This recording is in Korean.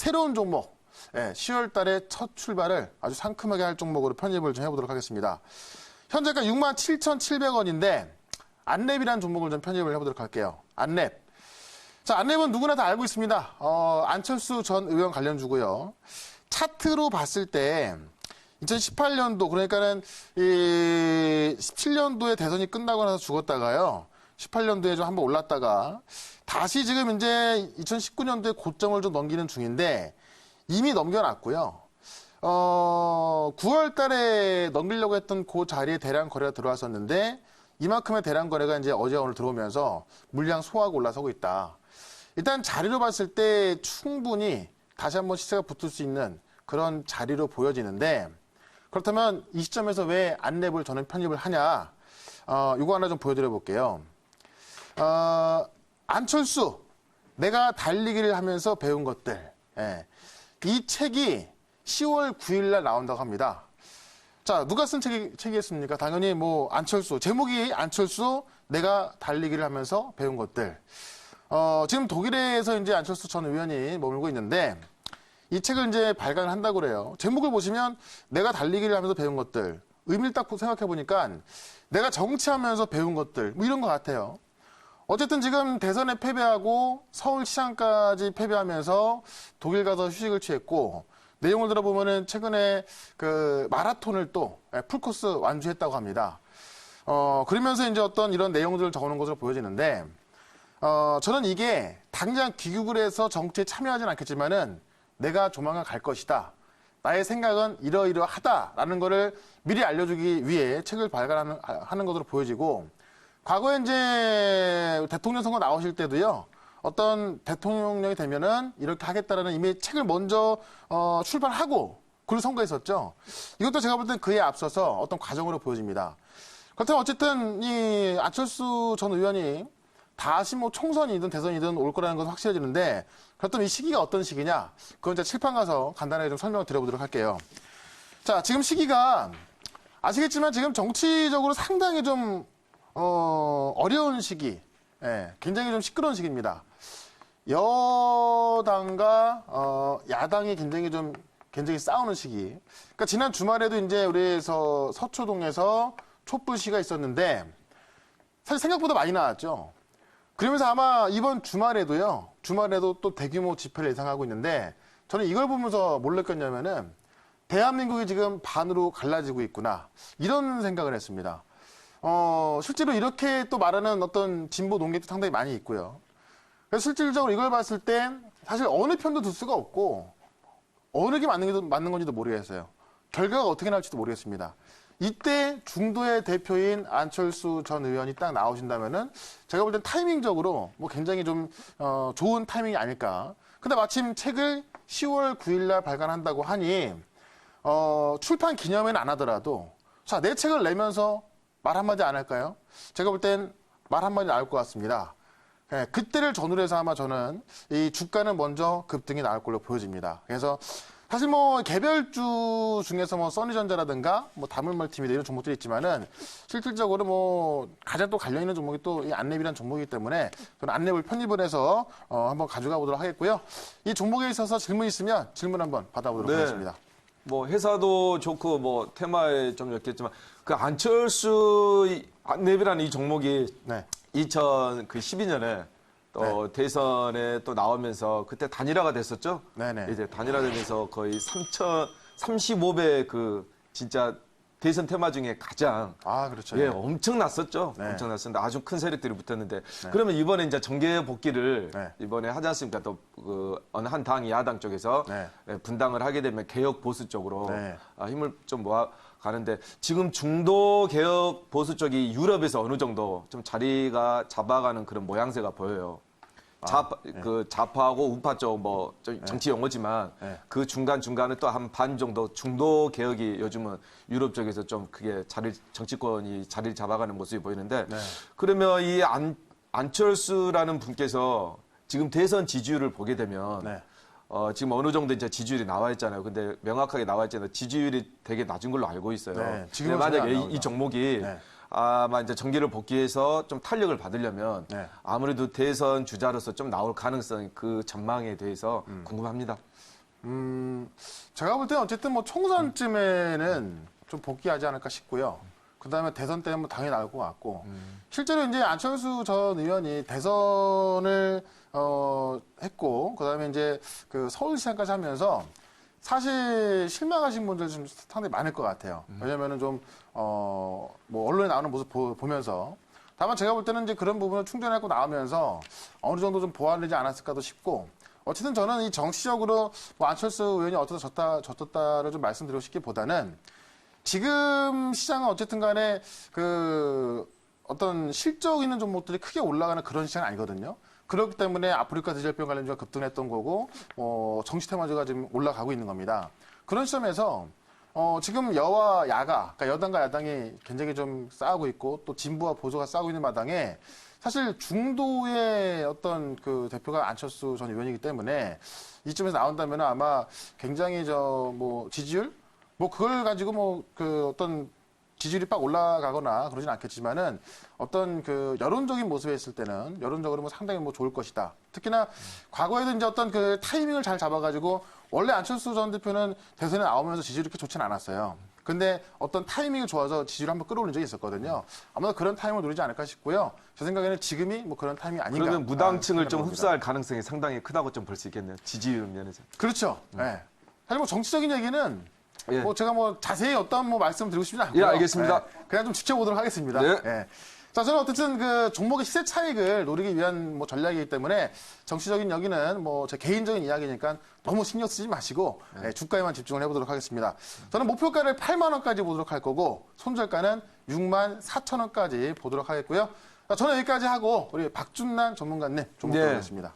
새로운 종목, 10월 달에 첫 출발을 아주 상큼하게 할 종목으로 편입을 좀 해보도록 하겠습니다. 현재가 67,700원인데 안랩이라는 종목을 좀 편입을 해보도록 할게요. 안랩. 자, 안랩은 누구나 다 알고 있습니다. 안철수 전 의원 관련주고요. 차트로 봤을 때 2018년도 그러니까는 17년도에 대선이 끝나고 나서 죽었다가요. 18년도에 좀 한번 올랐다가 다시 지금 이제 2019년도에 고점을 좀 넘기는 중인데 이미 넘겨놨고요. 9월 달에 넘기려고 했던 그 자리에 대량 거래가 들어왔었는데 이만큼의 대량 거래가 이제 어제 오늘 들어오면서 물량 소화하고 올라서고 있다. 일단 자리로 봤을 때 충분히 다시 한번 시세가 붙을 수 있는 그런 자리로 보여지는데 그렇다면 이 시점에서 왜 안랩을 저는 편입을 하냐? 이거 하나 좀 보여드려 볼게요. 안철수, 내가 달리기를 하면서 배운 것들. 이 책이 10월 9일 날 나온다고 합니다. 자, 누가 쓴 책이겠습니까? 당연히 뭐 안철수. 제목이 안철수, 내가 달리기를 하면서 배운 것들. 지금 독일에서 이제 안철수 전 의원이 머물고 있는데 이 책을 이제 발간을 한다고 그래요. 제목을 보시면 내가 달리기를 하면서 배운 것들. 의미를 딱 생각해 보니까 내가 정치하면서 배운 것들. 뭐 이런 것 같아요. 어쨌든 지금 대선에 패배하고 서울시장까지 패배하면서 독일 가서 휴식을 취했고 내용을 들어보면은 최근에 그 마라톤을 또 풀코스 완주했다고 합니다. 그러면서 이제 어떤 이런 내용들을 적어놓은 것으로 보여지는데 저는 이게 당장 귀국을 해서 정치에 참여하진 않겠지만은 내가 조만간 갈 것이다. 나의 생각은 이러이러하다라는 거를 미리 알려주기 위해 책을 발간하는 것으로 보여지고 과거에 이제 대통령 선거 나오실 때도요. 어떤 대통령이 되면은 이렇게 하겠다라는 이미 책을 먼저 출발하고 그걸 선거했었죠. 이것도 제가 볼 땐 그에 앞서서 어떤 과정으로 보여집니다. 그렇다면 어쨌든 이 안철수 전 의원이 다시 뭐 총선이든 대선이든 올 거라는 것은 확실해지는데 그렇다면 이 시기가 어떤 시기냐? 그건 이제 칠판 가서 간단하게 좀 설명을 드려보도록 할게요. 자, 지금 시기가 아시겠지만 지금 정치적으로 상당히 좀 어려운 시기, 굉장히 좀 시끄러운 시기입니다. 여당과 야당이 굉장히 싸우는 시기. 그러니까 지난 주말에도 이제 우리에서 서초동에서 촛불 시위가 있었는데 사실 생각보다 많이 나왔죠. 그러면서 아마 이번 주말에도 또 대규모 집회를 예상하고 있는데 저는 이걸 보면서 뭘 느꼈냐면은 대한민국이 지금 반으로 갈라지고 있구나 이런 생각을 했습니다. 실제로 이렇게 또 말하는 어떤 진보 논객도 상당히 많이 있고요. 그래서 실질적으로 이걸 봤을 땐 사실 어느 편도 둘 수가 없고 어느 게 맞는 건지도 모르겠어요. 결과가 어떻게 나올지도 모르겠습니다. 이때 중도의 대표인 안철수 전 의원이 딱 나오신다면은 제가 볼 땐 타이밍적으로 뭐 굉장히 좀 좋은 타이밍이 아닐까. 근데 마침 책을 10월 9일 날 발간한다고 하니 출판 기념회는 안 하더라도 자, 내 책을 내면서 말 한마디 안 할까요? 제가 볼 땐 말 한마디 나올 것 같습니다. 그때를 전후로 해서 아마 저는 이 주가는 먼저 급등이 나올 걸로 보여집니다. 그래서 사실 뭐 개별주 중에서 뭐 써니전자라든가 뭐 다물멀티미디어 이런 종목들이 있지만은 실질적으로 뭐 가장 또 관련 있는 종목이 또 이 안랩이라는 종목이기 때문에 저는 안랩을 편입을 해서 한번 가져가 보도록 하겠고요. 이 종목에 있어서 질문 있으면 질문 한번 받아보도록 하겠습니다. 뭐 회사도 좋고 뭐 테마에 좀 였겠지만 그 안철수 안랩이라는 이 종목이 2012년에 또 대선에 또 나오면서 그때 단일화가 됐었죠. 네네. 이제 단일화되면서 거의 35배 그 진짜 대선 테마 중에 가장 그렇죠. 엄청났었죠. 엄청났었는데 아주 큰 세력들이 붙었는데 그러면 이번에 이제 정계 복귀를 이번에 하지 않습니까? 또 그 어느 한 당이 야당 쪽에서 분당을 하게 되면 개혁 보수 쪽으로 힘을 좀 모아 가는데 지금 중도 개혁 보수 쪽이 유럽에서 어느 정도 좀 자리가 잡아가는 그런 모양새가 보여요. 그 좌파하고 우파 쪽 뭐 정치 용어지만 그 중간에 또 한 반 정도 중도 개혁이 요즘은 유럽 쪽에서 좀 그게 정치권이 자리를 잡아가는 모습이 보이는데 그러면 이 안철수라는 분께서 지금 대선 지지율을 보게 되면 지금 어느 정도 이제 지지율이 나와 있잖아요. 근데 명확하게 나와 있잖아요. 지지율이 되게 낮은 걸로 알고 있어요. 지금 만약에 이 종목이 아마 이제 정계를 복귀해서 좀 탄력을 받으려면 네. 아무래도 대선 주자로서 좀 나올 가능성, 그 전망에 대해서 궁금합니다. 제가 볼 때는 어쨌든 뭐 총선쯤에는 좀 복귀하지 않을까 싶고요. 그 다음에 대선 때는 뭐 당연히 나올 것 같고, 실제로 이제 안철수 전 의원이 대선을, 했고, 그 다음에 이제 그 서울시장까지 하면서 사실 실망하신 분들 좀 상당히 많을 것 같아요. 왜냐면은 좀, 뭐 언론에 나오는 모습 보면서. 다만 제가 볼 때는 이제 그런 부분을 충전하고 나오면서 어느 정도 좀 보완되지 않았을까도 싶고, 어쨌든 저는 이 정치적으로 뭐 안철수 의원이 어쩌다 저쩌다를 좀 말씀드리고 싶기보다는 지금 시장은 어쨌든 간에 그 어떤 실적 있는 종목들이 크게 올라가는 그런 시장은 아니거든요. 그렇기 때문에 아프리카 디젤병 관련주가 급등했던 거고, 정치 테마주가 지금 올라가고 있는 겁니다. 그런 시점에서 지금 여와 야가, 그러니까 여당과 야당이 굉장히 좀 싸우고 있고 또 진보와 보수가 싸우고 있는 마당에 사실 중도의 어떤 그 대표가 안철수 전 의원이기 때문에 이쯤에서 나온다면 아마 굉장히 뭐 지지율? 뭐 그걸 가지고 뭐 그 어떤 지지율이 빡 올라가거나 그러진 않겠지만은 어떤 그 여론적인 모습에 있을 때는 여론적으로 뭐 상당히 뭐 좋을 것이다. 특히나 과거에도 이제 어떤 그 타이밍을 잘 잡아가지고 원래 안철수 전 대표는 대선에 나오면서 지지율이 그렇게 좋지는 않았어요. 근데 어떤 타이밍이 좋아서 지지율을 한번 끌어올린 적이 있었거든요. 아마도 그런 타이밍을 노리지 않을까 싶고요. 제 생각에는 지금이 뭐 그런 타이밍이 아닌가. 그러면 무당층을 좀 생각합니다. 흡수할 가능성이 상당히 크다고 좀 볼 수 있겠네요. 지지율 면에서. 그렇죠. 네. 사실 뭐 정치적인 얘기는 예. 뭐 제가 뭐 자세히 어떤 뭐 말씀 드리고 싶지는 않고요. 예, 알겠습니다. 그냥 좀 지켜보도록 하겠습니다. 네. 예. 자, 저는 어쨌든 그 종목의 시세 차익을 노리기 위한 뭐 전략이기 때문에 정치적인 여기는 뭐 제 개인적인 이야기니까 너무 신경 쓰지 마시고 예, 주가에만 집중을 해보도록 하겠습니다. 저는 목표가를 8만 원까지 보도록 할 거고 손절가는 6만 4천 원까지 보도록 하겠고요. 자, 저는 여기까지 하고 우리 박준난 전문가님 종목 네. 들어가겠습니다.